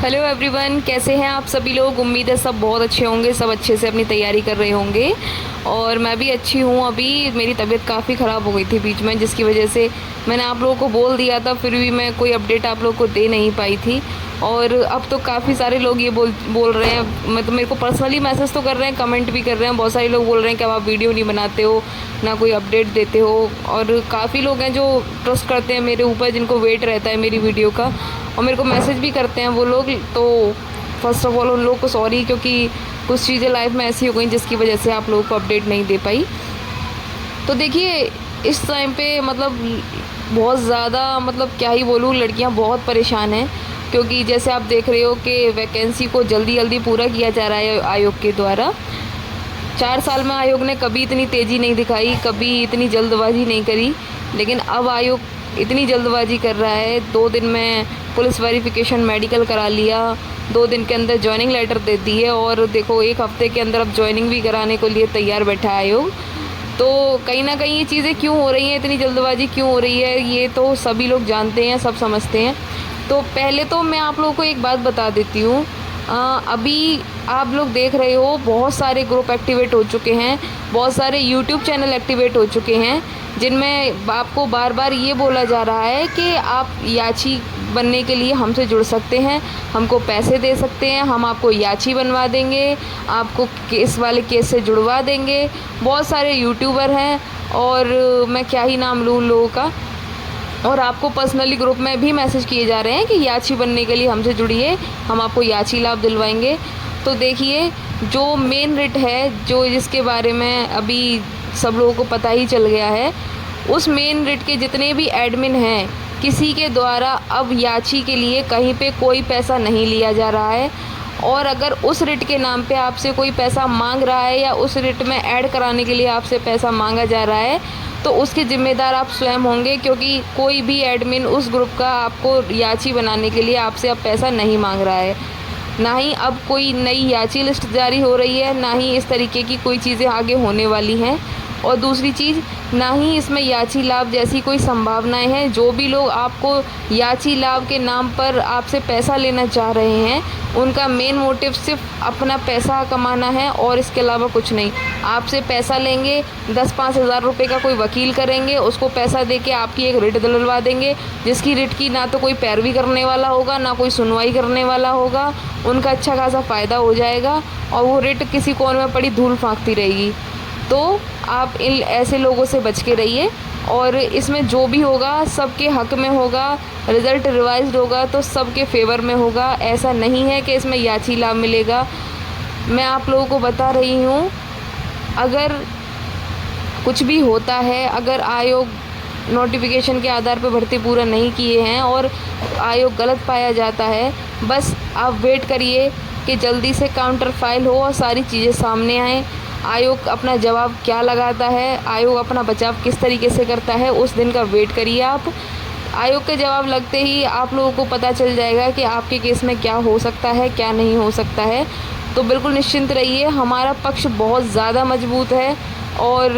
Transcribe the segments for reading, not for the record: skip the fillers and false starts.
Hello everyone, कैसे हैं आप सभी लोग। उम्मीद है सब बहुत अच्छे होंगे, सब अच्छे से अपनी तैयारी कर रहे होंगे और मैं भी अच्छी हूँ। अभी मेरी तबीयत काफ़ी ख़राब हो गई थी बीच में, जिसकी वजह से मैंने आप लोगों को बोल दिया था, फिर भी मैं कोई अपडेट आप लोगों को दे नहीं पाई थी। और अब तो काफ़ी सारे लोग ये बोल रहे हैं, मतलब मेरे को पर्सनली मैसेज तो कर रहे हैं, कमेंट भी कर रहे हैं। बहुत सारे लोग बोल रहे हैं कि अब आप वीडियो नहीं बनाते हो, ना कोई अपडेट देते हो। और काफ़ी लोग हैं जो ट्रस्ट करते हैं मेरे ऊपर, जिनको वेट रहता है मेरी वीडियो का, और मेरे को मैसेज भी करते हैं वो लोग। तो फर्स्ट ऑफ ऑल उन लोगों को सॉरी, क्योंकि कुछ चीज़ें लाइफ में ऐसी हो गई जिसकी वजह से आप लोगों को अपडेट नहीं दे पाई। तो देखिए, इस टाइम पे मतलब बहुत ज़्यादा, मतलब क्या ही बोलूँ, लड़कियां बहुत परेशान हैं। क्योंकि जैसे आप देख रहे हो कि वैकेंसी को जल्दी जल्दी पूरा किया जा रहा है आयोग के द्वारा। 4 साल में आयोग ने कभी इतनी तेज़ी नहीं दिखाई, कभी इतनी जल्दबाजी नहीं करी, लेकिन अब आयोग इतनी जल्दबाजी कर रहा है। 2 दिन में पुलिस वेरिफिकेशन मेडिकल करा लिया, 2 दिन के अंदर जॉइनिंग लेटर दे दी है, और देखो 1 हफ्ते के अंदर अब जॉइनिंग भी कराने के लिए तैयार बैठा है आयोग। तो कहीं ना कहीं ये चीज़ें क्यों हो रही हैं, इतनी जल्दबाजी क्यों हो रही है, ये तो सभी लोग जानते हैं, सब समझते हैं। तो पहले तो मैं आप लोगों को एक बात बता देती हूँ। अभी आप लोग देख रहे हो बहुत सारे ग्रुप एक्टिवेट हो चुके हैं, बहुत सारे यूट्यूब चैनल एक्टिवेट हो चुके हैं, जिनमें आपको बार बार ये बोला जा रहा है कि आप याची बनने के लिए हमसे जुड़ सकते हैं, हमको पैसे दे सकते हैं, हम आपको याची बनवा देंगे, आपको केस वाले केस से जुड़वा देंगे। बहुत सारे यूट्यूबर हैं, और मैं क्या ही नाम लूँ उन लोगों का। और आपको पर्सनली ग्रुप में भी मैसेज किए जा रहे हैं कि याची बनने के लिए हमसे जुड़िए, हम आपको याची लाभ दिलवाएंगे। तो देखिए, जो मेन रिट है, जो जिसके बारे में अभी सब लोगों को पता ही चल गया है, उस मेन रिट के जितने भी एडमिन हैं, किसी के द्वारा अब याची के लिए कहीं पे कोई पैसा नहीं लिया जा रहा है। और अगर उस रिट के नाम पे आपसे कोई पैसा मांग रहा है, या उस रिट में ऐड कराने के लिए आपसे पैसा मांगा जा रहा है, तो उसके ज़िम्मेदार आप स्वयं होंगे। क्योंकि कोई भी एडमिन उस ग्रुप का आपको याची बनाने के लिए आपसे अब पैसा नहीं मांग रहा है। ना ही अब कोई नई याची लिस्ट जारी हो रही है, ना ही इस तरीके की कोई चीज़ें आगे होने वाली हैं। और दूसरी चीज़, ना ही इसमें याची लाभ जैसी कोई संभावनाएं हैं। जो भी लोग आपको याची लाभ के नाम पर आपसे पैसा लेना चाह रहे हैं, उनका मेन मोटिव सिर्फ अपना पैसा कमाना है, और इसके अलावा कुछ नहीं। आपसे पैसा लेंगे, 10-5 हज़ार रुपये का कोई वकील करेंगे, उसको पैसा दे के आपकी एक रिट दिलवा देंगे, जिसकी रिट की ना तो कोई पैरवी करने वाला होगा, ना कोई सुनवाई करने वाला होगा। उनका अच्छा खासा फ़ायदा हो जाएगा, और वो रिट किसी कोने में पड़ी धूल फाँकती रहेगी। तो आप इन ऐसे लोगों से बच के रहिए, और इसमें जो भी होगा सबके हक में होगा। रिज़ल्ट रिवाइज्ड होगा तो सबके फेवर में होगा। ऐसा नहीं है कि इसमें याची लाभ मिलेगा। मैं आप लोगों को बता रही हूँ, अगर कुछ भी होता है, अगर आयोग नोटिफिकेशन के आधार पर भर्ती पूरा नहीं किए हैं और आयोग गलत पाया जाता है, बस आप वेट करिए कि जल्दी से काउंटर फाइल हो और सारी चीज़ें सामने आएँ। आयोग अपना जवाब क्या लगाता है, आयोग अपना बचाव किस तरीके से करता है, उस दिन का वेट करिए आप। आयोग के जवाब लगते ही आप लोगों को पता चल जाएगा कि आपके केस में क्या हो सकता है, क्या नहीं हो सकता है। तो बिल्कुल निश्चिंत रहिए, हमारा पक्ष बहुत ज़्यादा मजबूत है। और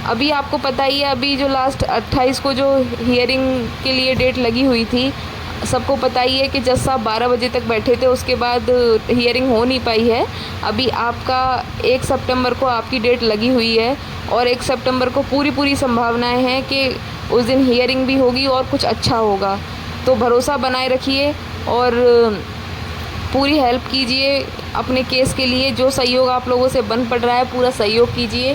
अभी आपको पता ही है, अभी जो लास्ट 28 को जो हियरिंग के लिए डेट लगी हुई थी, सबको पता ही है कि जज साहब 12 बजे तक बैठे थे, उसके बाद हियरिंग हो नहीं पाई है। अभी आपका 1 सितंबर को आपकी डेट लगी हुई है, और 1 सितंबर को पूरी संभावनाएं हैं कि उस दिन हियरिंग भी होगी और कुछ अच्छा होगा। तो भरोसा बनाए रखिए और पूरी हेल्प कीजिए अपने केस के लिए। जो सहयोग आप लोगों से बन पड़ रहा है, पूरा सहयोग कीजिए,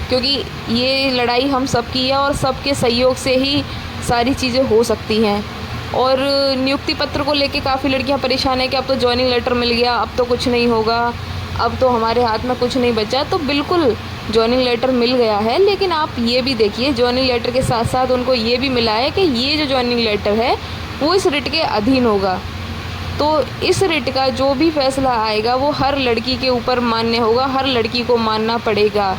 क्योंकि ये लड़ाई हम सबकी है, और सबके सहयोग से ही सारी चीज़ें हो सकती हैं। और नियुक्ति पत्र को लेके काफ़ी लड़कियां परेशान है कि अब तो जॉइनिंग लेटर मिल गया, अब तो कुछ नहीं होगा, अब तो हमारे हाथ में कुछ नहीं बचा। तो बिल्कुल जॉइनिंग लेटर मिल गया है, लेकिन आप ये भी देखिए, जॉइनिंग लेटर के साथ साथ उनको ये भी मिला है कि ये जो जॉइनिंग लेटर है वो इस रिट के अधीन होगा। तो इस रिट का जो भी फैसला आएगा वो हर लड़की के ऊपर मान्य होगा, हर लड़की को मानना पड़ेगा।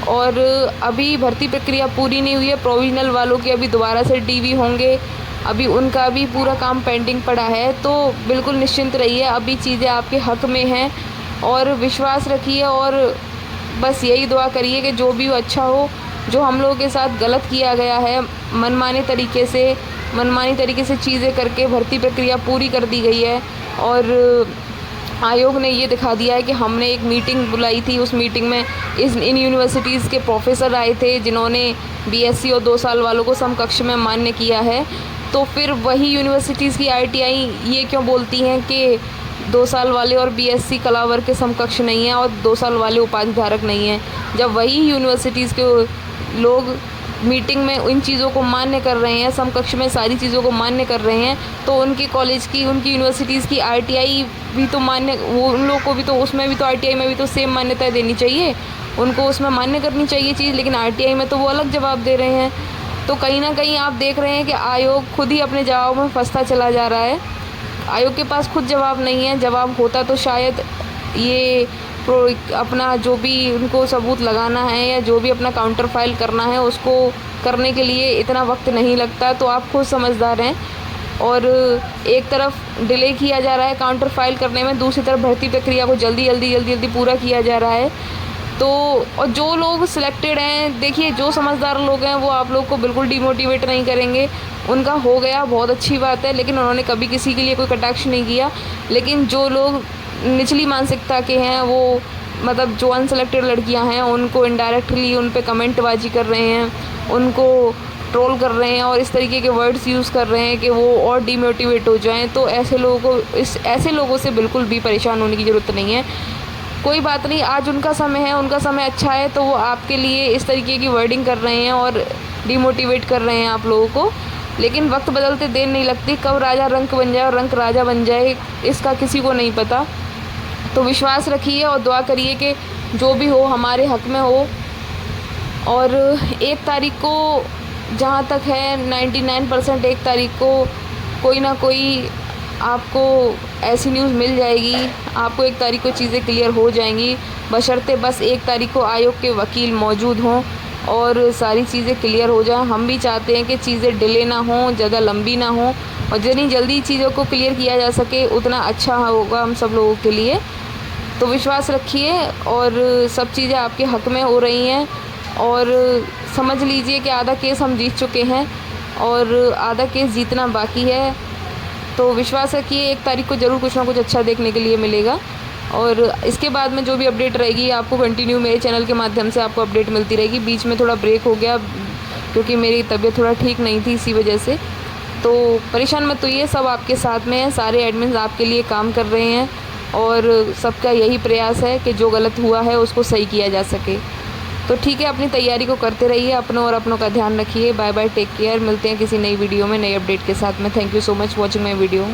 और अभी भर्ती प्रक्रिया पूरी नहीं हुई है, प्रोविजनल वालों के अभी दोबारा से डीवी होंगे, अभी उनका भी पूरा काम पेंडिंग पड़ा है। तो बिल्कुल निश्चिंत रहिए, अभी चीज़ें आपके हक में हैं, और विश्वास रखिए, और बस यही दुआ करिए कि जो भी अच्छा हो। जो हम लोगों के साथ गलत किया गया है, मनमाने तरीके से मनमानी तरीके से चीज़ें करके भर्ती प्रक्रिया पूरी कर दी गई है। और आयोग ने ये दिखा दिया है कि हमने एक मीटिंग बुलाई थी, उस मीटिंग में इन यूनिवर्सिटीज़ के प्रोफेसर आए थे जिन्होंने बीएससी और 2 साल वालों को समकक्ष में मान्य किया है। तो फिर वही यूनिवर्सिटीज़ की आईटीआई ये क्यों बोलती हैं कि 2 साल वाले और बीएससी कला वर्ग के समकक्ष नहीं हैं और 2 साल वाले उपाधि धारक नहीं हैं, जब वही यूनिवर्सिटीज़ के लोग मीटिंग में इन चीज़ों को मान्य कर रहे हैं, समकक्ष में सारी चीज़ों को मान्य कर रहे हैं, तो उनके कॉलेज की, उनकी यूनिवर्सिटीज़ की आरटीआई भी तो मान्य, वो उन लोगों को भी तो उसमें भी तो आरटीआई में भी तो सेम मान्यता देनी चाहिए, उनको उसमें मान्य करनी चाहिए चीज़, लेकिन आरटीआई में तो वो अलग जवाब दे रहे हैं। तो कहीं ना कहीं आप देख रहे हैं कि आयोग खुद ही अपने जवाब में फंसता चला जा रहा है। आयोग के पास खुद जवाब नहीं है, जवाब होता तो शायद ये अपना जो भी उनको सबूत लगाना है या जो भी अपना काउंटर फाइल करना है उसको करने के लिए इतना वक्त नहीं लगता। तो आप खुद समझदार हैं। और एक तरफ डिले किया जा रहा है काउंटर फाइल करने में, दूसरी तरफ भर्ती प्रक्रिया को जल्दी पूरा किया जा रहा है। तो और जो लोग सिलेक्टेड हैं, देखिए जो समझदार लोग हैं वो आप लोग को बिल्कुल डिमोटिवेट नहीं करेंगे, उनका हो गया बहुत अच्छी बात है, लेकिन उन्होंने कभी किसी के लिए कोई कटाक्ष नहीं किया। लेकिन जो लोग निचली मानसिकता के हैं, वो मतलब जो अनसेलेक्टेड लड़कियां हैं, उनको इनडायरेक्टली उन पे कमेंटबाजी कर रहे हैं, उनको ट्रोल कर रहे हैं और इस तरीके के वर्ड्स यूज़ कर रहे हैं कि वो और डिमोटिवेट हो जाएं। तो ऐसे लोगों से बिल्कुल भी परेशान होने की ज़रूरत नहीं है। कोई बात नहीं, आज उनका समय है, उनका समय अच्छा है, तो वो आपके लिए इस तरीके की वर्डिंग कर रहे हैं और डिमोटिवेट कर रहे हैं आप लोगों को। लेकिन वक्त बदलते देर नहीं लगती, कब राजा रंक बन जाए और रंक राजा बन जाए इसका किसी को नहीं पता। तो विश्वास रखिए और दुआ करिए कि जो भी हो हमारे हक में हो। और 1 तारीख को जहाँ तक है 99% 1 तारीख को कोई ना कोई आपको ऐसी न्यूज़ मिल जाएगी, आपको 1 तारीख को चीज़ें क्लियर हो जाएंगी, बशर्ते बस 1 तारीख को आयोग के वकील मौजूद हों और सारी चीज़ें क्लियर हो जाएं। हम भी चाहते हैं कि चीज़ें डिले ना हों, ज़्यादा लंबी ना हों, और जितनी जल्दी चीज़ों को क्लियर किया जा सके उतना अच्छा होगा हम सब लोगों के लिए। तो विश्वास रखिए और सब चीज़ें आपके हक में हो रही हैं। और समझ लीजिए कि आधा केस हम जीत चुके हैं और आधा केस जीतना बाकी है। तो विश्वास रखिए 1 तारीख को ज़रूर कुछ ना कुछ अच्छा देखने के लिए मिलेगा। और इसके बाद में जो भी अपडेट रहेगी आपको कंटिन्यू मेरे चैनल के माध्यम से आपको अपडेट मिलती रहेगी। बीच में थोड़ा ब्रेक हो गया क्योंकि मेरी तबीयत थोड़ा ठीक नहीं थी, इसी वजह से। तो परेशान मत होइए, सब आपके साथ में है, सारे एडमिन्स आपके लिए काम कर रहे हैं और सबका यही प्रयास है कि जो गलत हुआ है उसको सही किया जा सके। तो ठीक है, अपनी तैयारी को करते रहिए, अपनों और अपनों का ध्यान रखिए। Bye bye, take care. मिलते हैं किसी नई वीडियो में नई अपडेट के साथ में। Thank you so much watching my video.